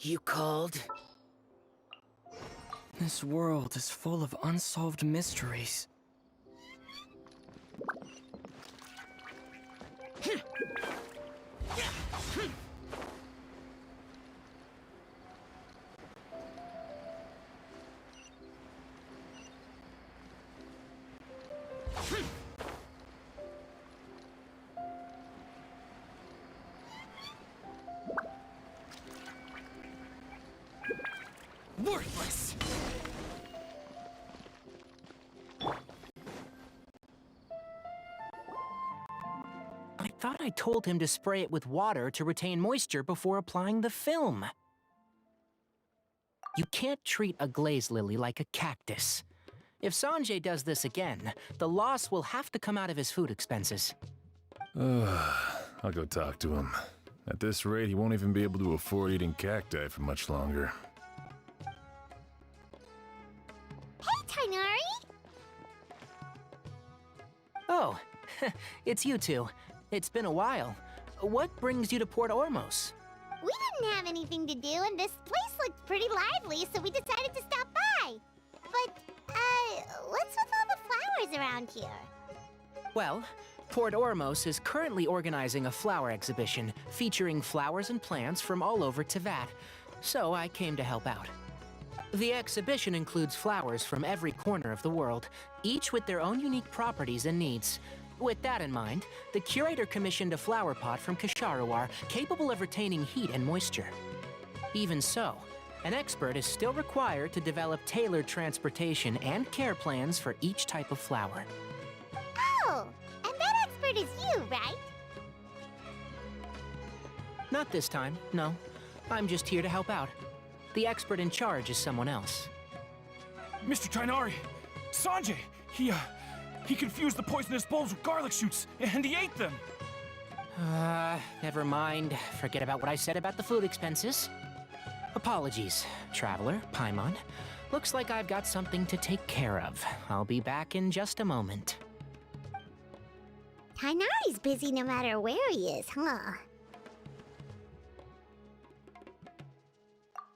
You called? This world is full of unsolved mysteries. Worthless! I thought I told him to spray it with water to retain moisture before applying the film. You can't treat a glaze lily like a cactus. If Sanjay does this again, the loss will have to come out of his food expenses. I'll go talk to him. At this rate, he won't even be able to afford eating cacti for much longer. Hey, Tainari! Oh, it's you two. It's been a while. What brings you to Port Ormos? We didn't have anything to do, and this place looked pretty lively, so we decided to stop by. But, what's with all the flowers around here? Well, Port Ormos is currently organizing a flower exhibition featuring flowers and plants from all over Teyvat, so I came to help out. The exhibition includes flowers from every corner of the world, each with their own unique properties and needs. With that in mind, the curator commissioned a flower pot from Kasharawar capable of retaining heat and moisture. Even so, an expert is still required to develop tailored transportation and care plans for each type of flower. Oh, and that expert is you, right? Not this time, no. I'm just here to help out. The expert in charge is someone else. Mr. Tainari! Sanjay! He confused the poisonous bulbs with garlic shoots, and he ate them! Never mind. Forget about what I said about the food expenses. Apologies, Traveler, Paimon. Looks like I've got something to take care of. I'll be back in just a moment. Tainari's busy no matter where he is, huh?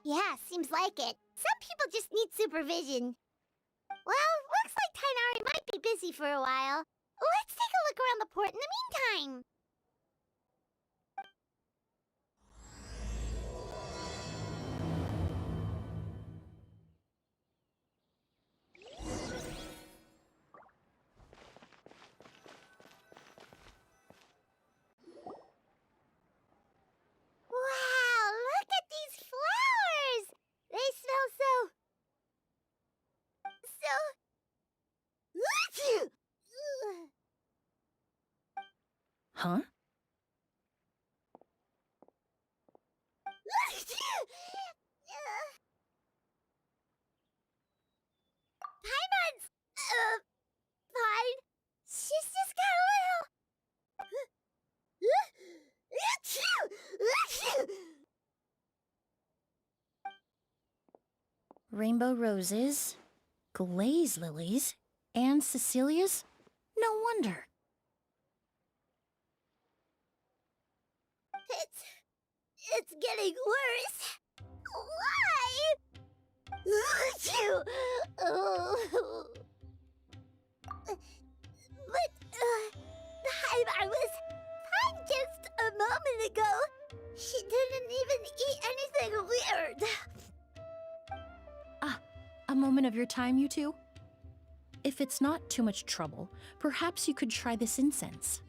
Yeah, seems like it. Some people just need supervision. Well, looks like Tainari might be busy for a while. Let's take a look around the port in the meantime. Wow, look at these flowers! They smell so... Huh? Paimon's... fine. She's just got a little... Rainbow roses, glaze lilies, and Cecilia's? No wonder. It's getting worse. Why? But, I was fine just a moment ago. She didn't even eat anything weird. A moment of your time, you two? If it's not too much trouble, perhaps you could try this incense.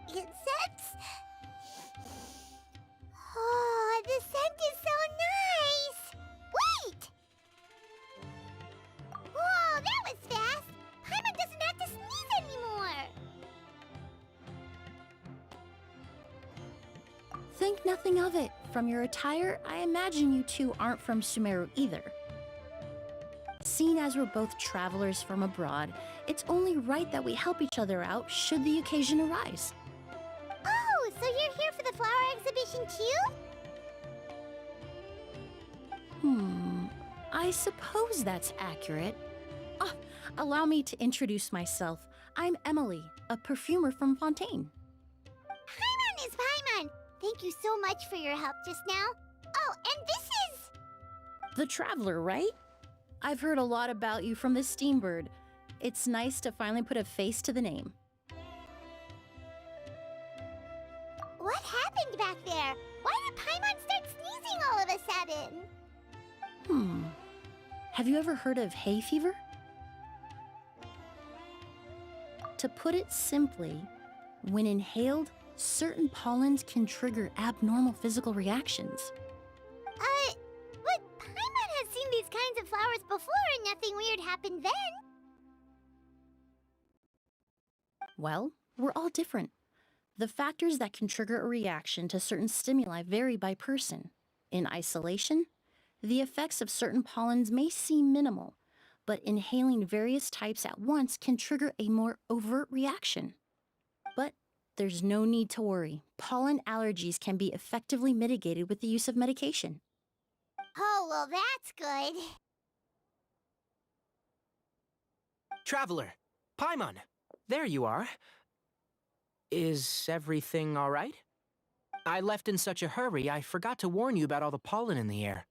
Incense? Oh, the scent is so nice! Wait! Whoa, that was fast! Paimon doesn't have to sneeze anymore! Think nothing of it. From your attire, I imagine you two aren't from Sumeru either. Seeing as we're both travelers from abroad, it's only right that we help each other out should the occasion arise. Oh, so you're here for the flower exhibition too? I suppose that's accurate. Allow me to introduce myself. I'm Emily, a perfumer from Fontaine. Paimon is Paimon! Thank you so much for your help just now. Oh, and this is... The Traveler, right? I've heard a lot about you from the Steambird. It's nice to finally put a face to the name. What happened back there? Why did Paimon start sneezing all of a sudden? Have you ever heard of hay fever? To put it simply, when inhaled, certain pollens can trigger abnormal physical reactions. But Paimon has seen these kinds of flowers before and nothing weird happened then. Well, we're all different. The factors that can trigger a reaction to certain stimuli vary by person. In isolation, the effects of certain pollens may seem minimal, but inhaling various types at once can trigger a more overt reaction. But there's no need to worry. Pollen allergies can be effectively mitigated with the use of medication. Oh, well, that's good. Traveler, Paimon, there you are. Is everything all right? I left in such a hurry, I forgot to warn you about all the pollen in the air.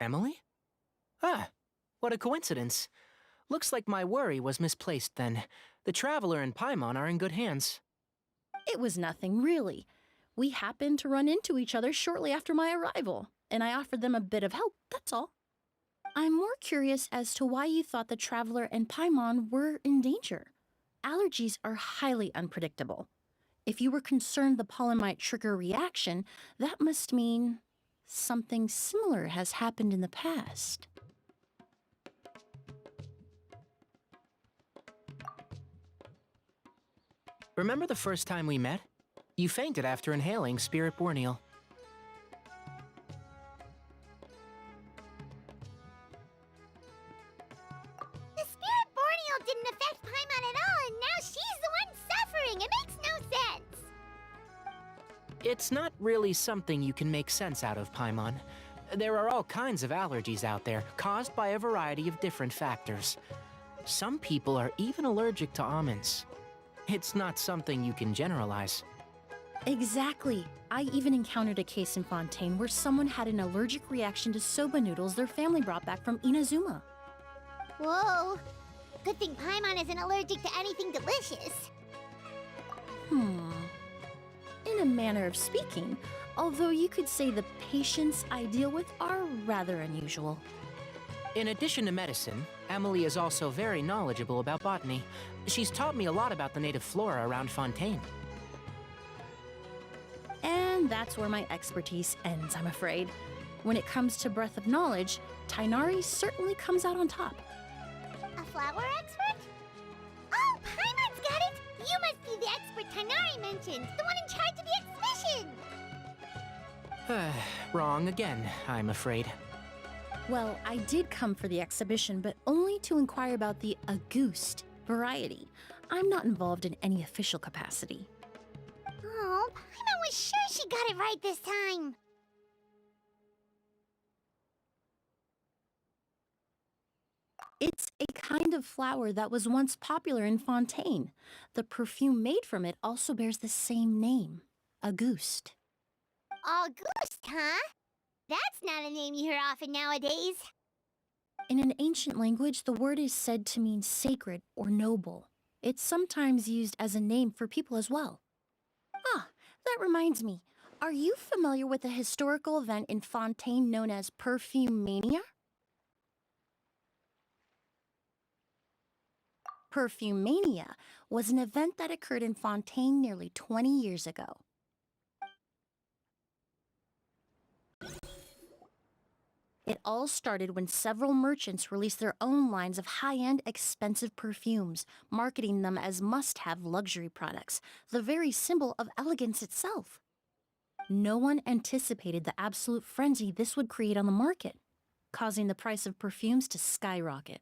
Emily? Ah, what a coincidence. Looks like my worry was misplaced then. The Traveler and Paimon are in good hands. It was nothing, really. We happened to run into each other shortly after my arrival, and I offered them a bit of help, that's all. I'm more curious as to why you thought the Traveler and Paimon were in danger. Allergies are highly unpredictable. If you were concerned the pollen might trigger a reaction, that must mean something similar has happened in the past. Remember the first time we met? You fainted after inhaling Spirit Borneal. The Spirit Borneal didn't affect Paimon at all, and now she's the one suffering. It makes no sense. It's not really something you can make sense out of, Paimon. There are all kinds of allergies out there, caused by a variety of different factors. Some people are even allergic to almonds. It's not something you can generalize. Exactly. I even encountered a case in Fontaine where someone had an allergic reaction to soba noodles their family brought back from Inazuma. Whoa. Good thing Paimon isn't allergic to anything delicious. In a manner of speaking, although you could say the patients I deal with are rather unusual. In addition to medicine, Emily is also very knowledgeable about botany. She's taught me a lot about the native flora around Fontaine. And that's where my expertise ends, I'm afraid. When it comes to breadth of knowledge, Tighnari certainly comes out on top. A flower expert? Oh, Paimon's got it! You must be the expert Tighnari mentioned, the one in charge of the exhibition! Wrong again, I'm afraid. Well, I did come for the exhibition, but only to inquire about the Auguste variety. I'm not involved in any official capacity. Oh, Paimon was sure she got it right this time. It's a kind of flower that was once popular in Fontaine. The perfume made from it also bears the same name, Auguste. Auguste, huh? That's not a name you hear often nowadays. In an ancient language, the word is said to mean sacred or noble. It's sometimes used as a name for people as well. Ah, that reminds me. Are you familiar with a historical event in Fontaine known as Perfumania? Perfumania was an event that occurred in Fontaine nearly 20 years ago. It all started when several merchants released their own lines of high-end, expensive perfumes, marketing them as must-have luxury products, the very symbol of elegance itself. No one anticipated the absolute frenzy this would create on the market, causing the price of perfumes to skyrocket.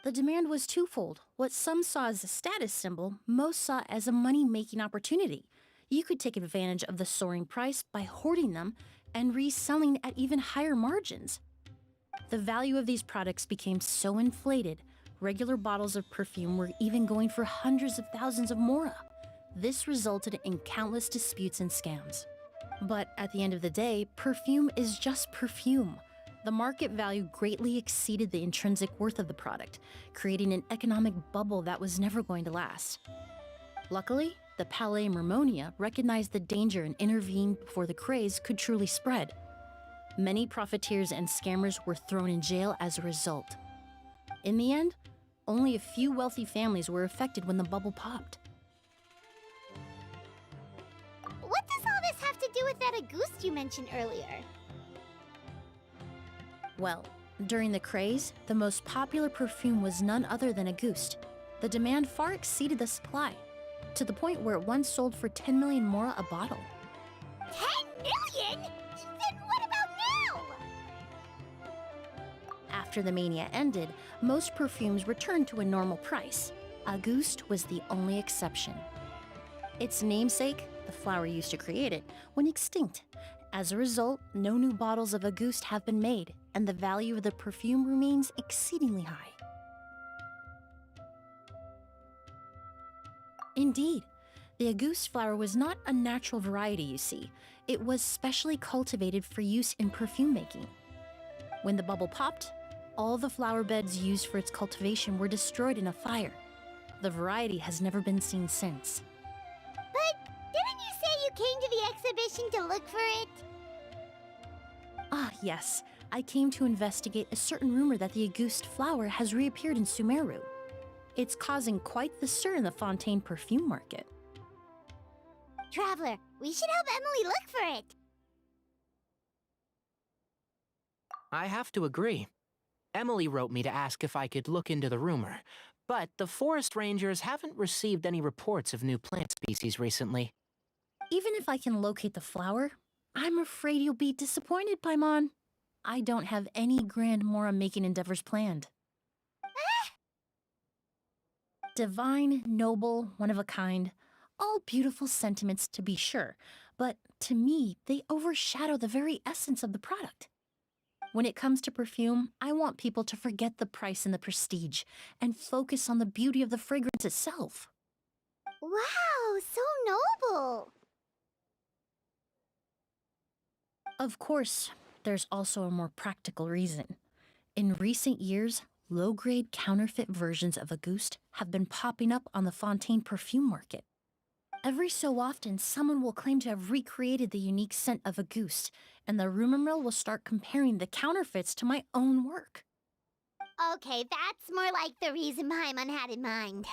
The demand was twofold. What some saw as a status symbol, most saw as a money-making opportunity. You could take advantage of the soaring price by hoarding them and reselling at even higher margins. The value of these products became so inflated, regular bottles of perfume were even going for hundreds of thousands of mora. This resulted in countless disputes and scams. But at the end of the day, perfume is just perfume. The market value greatly exceeded the intrinsic worth of the product, creating an economic bubble that was never going to last. Luckily, the Palais Mermonia recognized the danger and intervened before the craze could truly spread. Many profiteers and scammers were thrown in jail as a result. In the end, only a few wealthy families were affected when the bubble popped. What does all this have to do with that Auguste you mentioned earlier? Well, during the craze, the most popular perfume was none other than Auguste. The demand far exceeded the supply, to the point where it once sold for 10 million mora a bottle. 10 million? Then what about now? After the mania ended, most perfumes returned to a normal price. Auguste was the only exception. Its namesake, the flower used to create it, went extinct. As a result, no new bottles of Auguste have been made, and the value of the perfume remains exceedingly high. Indeed, the Auguste flower was not a natural variety, you see. It was specially cultivated for use in perfume making. When the bubble popped, all the flower beds used for its cultivation were destroyed in a fire. The variety has never been seen since. But didn't you say you came to the exhibition to look for it? Ah, yes. I came to investigate a certain rumor that the Auguste flower has reappeared in Sumeru. It's causing quite the stir in the Fontaine perfume market. Traveler, we should help Emily look for it. I have to agree. Emily wrote me to ask if I could look into the rumor, but the forest rangers haven't received any reports of new plant species recently. Even if I can locate the flower, I'm afraid you'll be disappointed, Paimon. I don't have any grand mora-making endeavors planned. Divine, noble, one of a kind, all beautiful sentiments to be sure, but to me, they overshadow the very essence of the product. When it comes to perfume, I want people to forget the price and the prestige, and focus on the beauty of the fragrance itself. Wow, so noble. Of course, there's also a more practical reason. In recent years, low-grade counterfeit versions of Auguste have been popping up on the Fontaine perfume market. Every so often, someone will claim to have recreated the unique scent of Auguste, and the rumor mill will start comparing the counterfeits to my own work. Okay, that's more like the reason Paimon had in mind.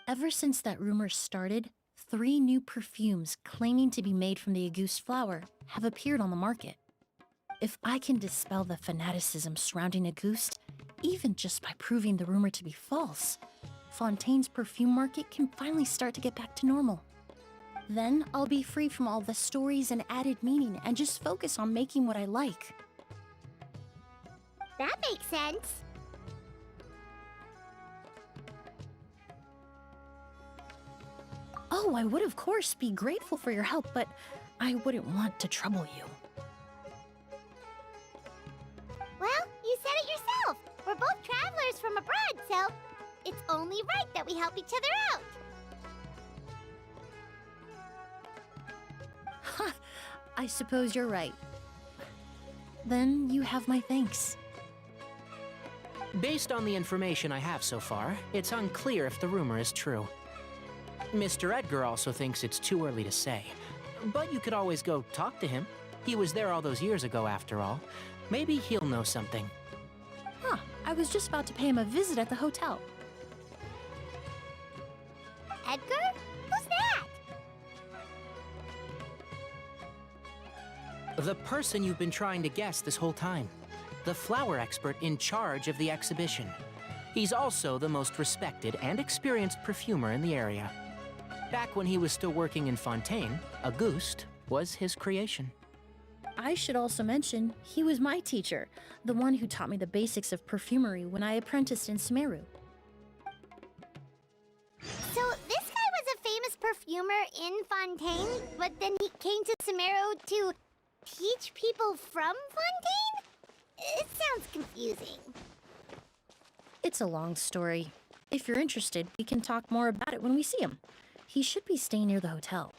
Ever since that rumor started, 3 new perfumes claiming to be made from the Auguste flower have appeared on the market. If I can dispel the fanaticism surrounding Auguste, even just by proving the rumor to be false, Fontaine's perfume market can finally start to get back to normal. Then I'll be free from all the stories and added meaning and just focus on making what I like. That makes sense. Oh, I would of course be grateful for your help, but I wouldn't want to trouble you. Well, you said it yourself. We're both travelers from abroad, so it's only right that we help each other out. Ha! I suppose you're right. Then you have my thanks. Based on the information I have so far, it's unclear if the rumor is true. Mr. Edgar also thinks it's too early to say, but you could always go talk to him. He was there all those years ago, after all. Maybe he'll know something. Huh, I was just about to pay him a visit at the hotel. Edgar? Who's that? The person you've been trying to guess this whole time. The flower expert in charge of the exhibition. He's also the most respected and experienced perfumer in the area. Back when he was still working in Fontaine, Auguste was his creation. I should also mention, he was my teacher, the one who taught me the basics of perfumery when I apprenticed in Sumeru. So this guy was a famous perfumer in Fontaine, but then he came to Sumeru to teach people from Fontaine? It sounds confusing. It's a long story. If you're interested, we can talk more about it when we see him. He should be staying near the hotel.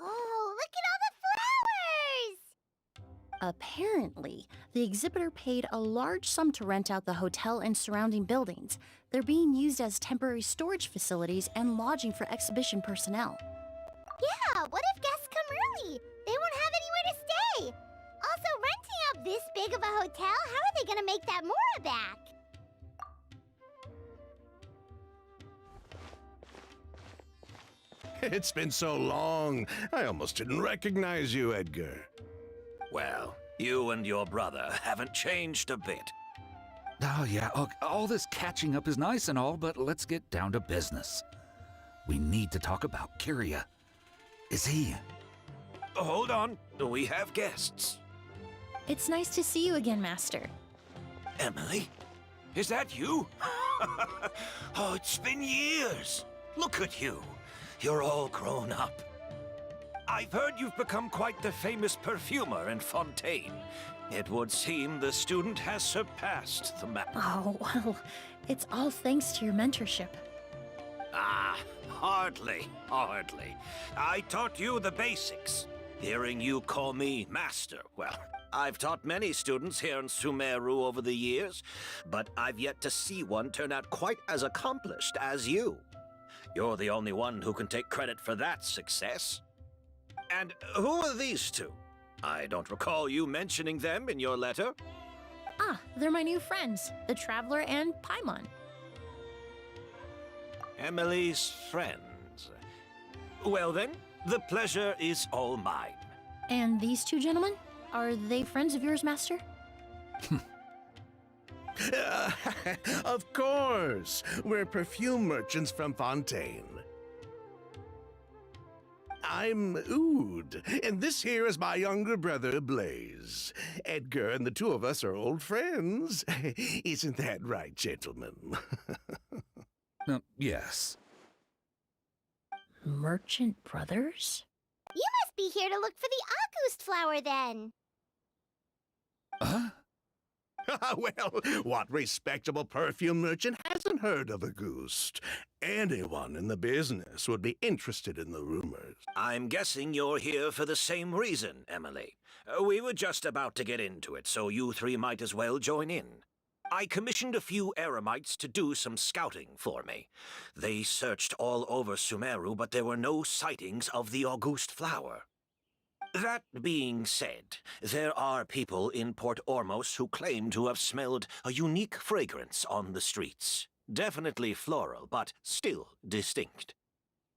Oh, look at all the flowers! Apparently, the exhibitor paid a large sum to rent out the hotel and surrounding buildings. They're being used as temporary storage facilities and lodging for exhibition personnel. Yeah, what if guests come early? They won't have anywhere to stay. Also, renting out this big of a hotel, how are they gonna make that mora back? It's been so long, I almost didn't recognize you, Edgar. Well, you and your brother haven't changed a bit. Oh, yeah, all this catching up is nice and all, but let's get down to business. We need to talk about Kyria. Is he... Hold on, we have guests. It's nice to see you again, Master. Emily? Is that you? Oh, it's been years. Look at you. You're all grown up. I've heard you've become quite the famous perfumer in Fontaine. It would seem the student has surpassed the man. Oh, well, it's all thanks to your mentorship. Ah, hardly. I taught you the basics. Hearing you call me master, well, I've taught many students here in Sumeru over the years, but I've yet to see one turn out quite as accomplished as you. You're the only one who can take credit for that success. And who are these two? I don't recall you mentioning them in your letter. Ah, they're my new friends, the Traveler and Paimon. Emily's friends. Well then, the pleasure is all mine. And these two gentlemen? Are they friends of yours, Master? Of course! We're perfume merchants from Fontaine. I'm Oud, and this here is my younger brother, Blaze. Edgar and the two of us are old friends. Isn't that right, gentlemen? Yes. Merchant brothers? You must be here to look for the August flower then. Huh? Well, what respectable perfume merchant hasn't heard of Auguste? Anyone in the business would be interested in the rumors. I'm guessing you're here for the same reason, Emily. We were just about to get into it, so you three might as well join in. I commissioned a few eremites to do some scouting for me. They searched all over Sumeru, but there were no sightings of the Auguste flower. That being said, there are people in Port Ormos who claim to have smelled a unique fragrance on the streets. Definitely floral, but still distinct.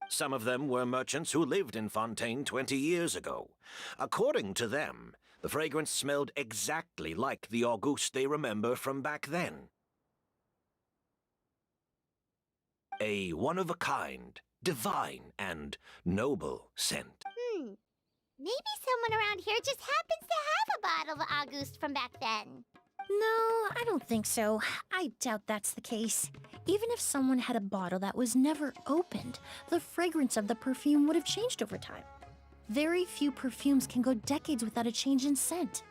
Some of them were merchants who lived in Fontaine 20 years ago. According to them, the fragrance smelled exactly like the Auguste they remember from back then. A one-of-a-kind, divine, and noble scent. Maybe someone around here just happens to have a bottle of August from back then. No, I don't think so. I doubt that's the case. Even if someone had a bottle that was never opened, the fragrance of the perfume would have changed over time. Very few perfumes can go decades without a change in scent.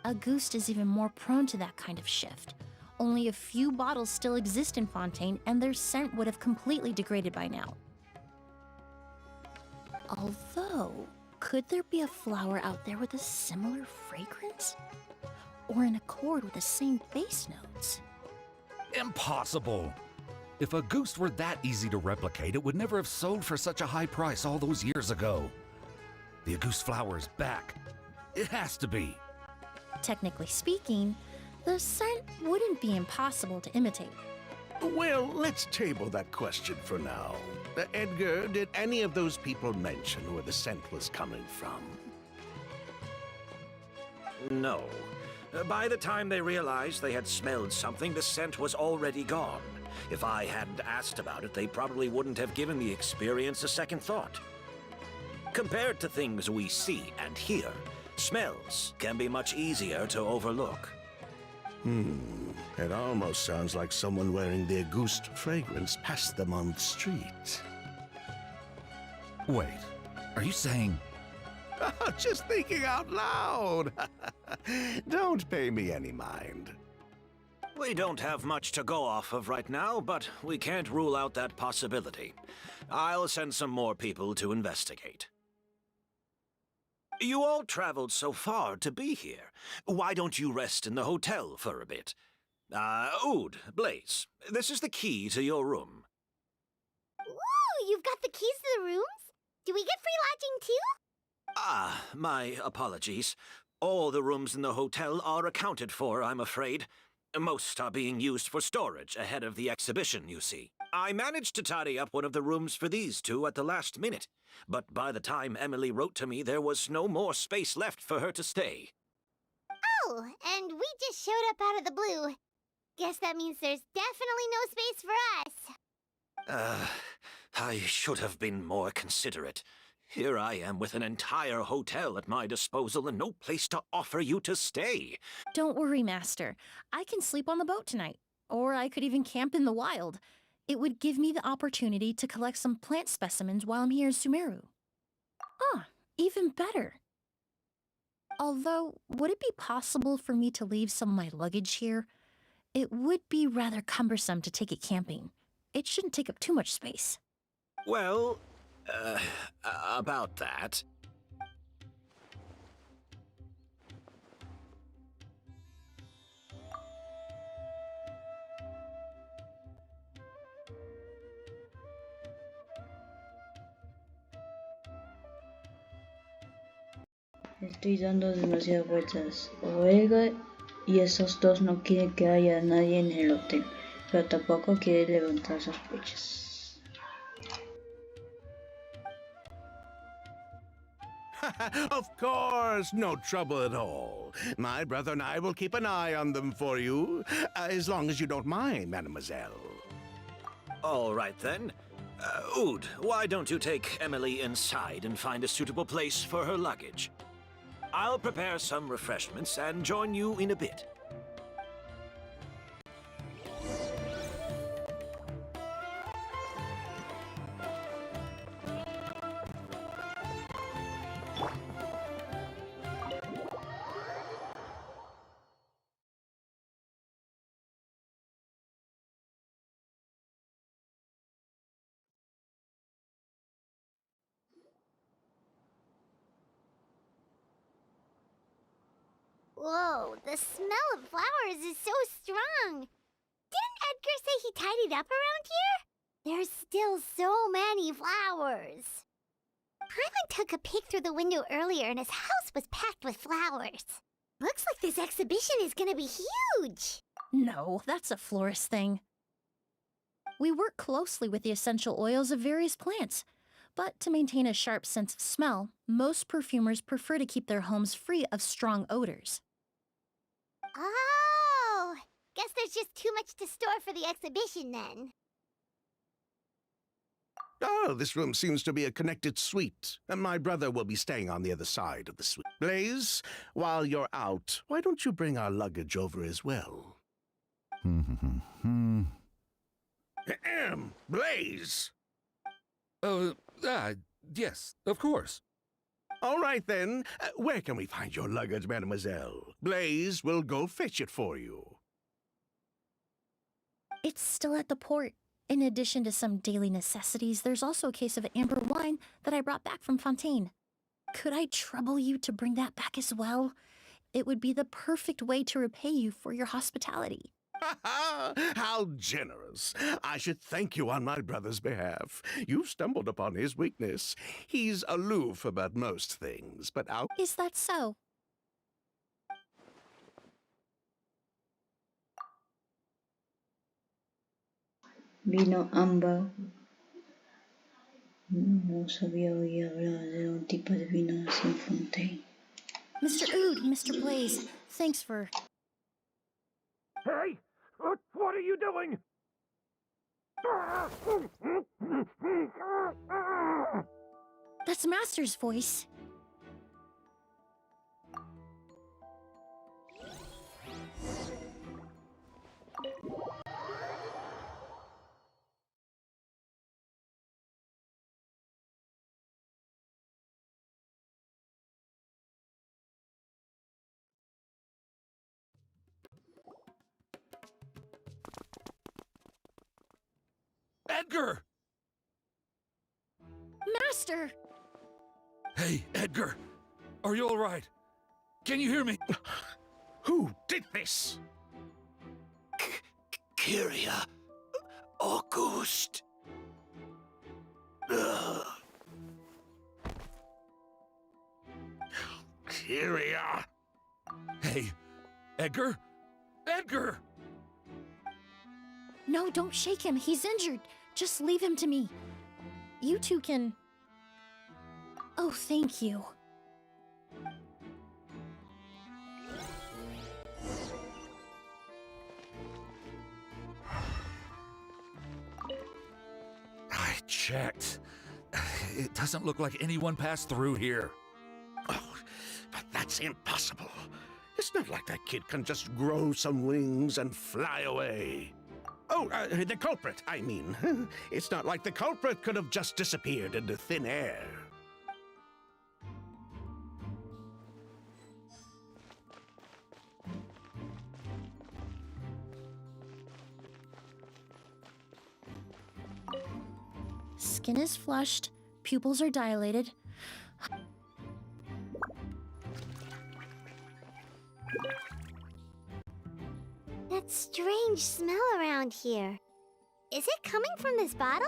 Auguste is even more prone to that kind of shift. Only a few bottles still exist in Fontaine, and their scent would have completely degraded by now. Although, could there be a flower out there with a similar fragrance? Or in accord with the same base notes? Impossible. If a goose were that easy to replicate, it would never have sold for such a high price all those years ago. The goose flower is back. It has to be. Technically speaking, the scent wouldn't be impossible to imitate. Well, let's table that question for now. Edgar, did any of those people mention where the scent was coming from? No. By the time they realized they had smelled something, the scent was already gone. If I hadn't asked about it, they probably wouldn't have given the experience a second thought. Compared to things we see and hear, smells can be much easier to overlook. It almost sounds like someone wearing their goose fragrance passed them on the street. Wait, are you saying... Just thinking out loud. Don't pay me any mind. We don't have much to go off of right now, but we can't rule out that possibility. I'll send some more people to investigate. You all traveled so far to be here. Why don't you rest in the hotel for a bit? Oud, Blaze, this is the key to your room. Ooh, you've got the keys to the rooms? Do we get free lodging too? My apologies. All the rooms in the hotel are accounted for, I'm afraid. Most are being used for storage ahead of the exhibition, you see. I managed to tidy up one of the rooms for these two at the last minute, but by the time Emily wrote to me, there was no more space left for her to stay. Oh, and we just showed up out of the blue. Guess that means there's definitely no space for us. I should have been more considerate. Here I am with an entire hotel at my disposal and no place to offer you to stay. Don't worry, Master. I can sleep on the boat tonight. Or I could even camp in the wild. It would give me the opportunity to collect some plant specimens while I'm here in Sumeru. Even better. Although, would it be possible for me to leave some of my luggage here? It would be rather cumbersome to take it camping. It shouldn't take up too much space. Well, about that. Estoy dando demasiadas vueltas. O Edgar y esos dos no quieren que haya nadie en el hotel, pero tampoco quiere levantar sospechas. Of course, no trouble at all. My brother and I will keep an eye on them for you, as long as you don't mind, mademoiselle. All right, then. Oud, why don't you take Emily inside and find a suitable place for her luggage? I'll prepare some refreshments and join you in a bit. Whoa, the smell of flowers is so strong. Didn't Edgar say he tidied up around here? There's still so many flowers. Hyman took a peek through the window earlier and his house was packed with flowers. Looks like this exhibition is gonna be huge. No, that's a florist thing. We work closely with the essential oils of various plants, but to maintain a sharp sense of smell, most perfumers prefer to keep their homes free of strong odors. Oh, guess there's just too much to store for the exhibition then. Oh, this room seems to be a connected suite, and my brother will be staying on the other side of the suite. Blaze, while you're out, why don't you bring our luggage over as well? Blaze! Yes, of course. All right, then. Where can we find your luggage, mademoiselle? Blaze will go fetch it for you. It's still at the port. In addition to some daily necessities, there's also a case of amber wine that I brought back from Fontaine. Could I trouble you to bring that back as well? It would be the perfect way to repay you for your hospitality. How generous. I should thank you on my brother's behalf. You've stumbled upon his weakness. He's aloof about most things, but out. Is that so? Vino ámbar. No sabía oír hablar de un tipo de vino sin fontaine. Mr. Ood, Mr. Blaze, thanks for... Hey! What are you doing? That's Master's voice. Edgar! Master! Hey, Edgar. Are you all right? Can you hear me? Who did this? Kyria. August. Kyria. Hey, Edgar? Edgar! No, don't shake him. He's injured. Just leave him to me. You two can... Oh, thank you. I checked. It doesn't look like anyone passed through here. Oh, but that's impossible. It's not like that kid can just grow some wings and fly away. Oh, the culprit, I mean. It's not like the culprit could have just disappeared into thin air. Skin is flushed, pupils are dilated. That strange smell around here. Is it coming from this bottle?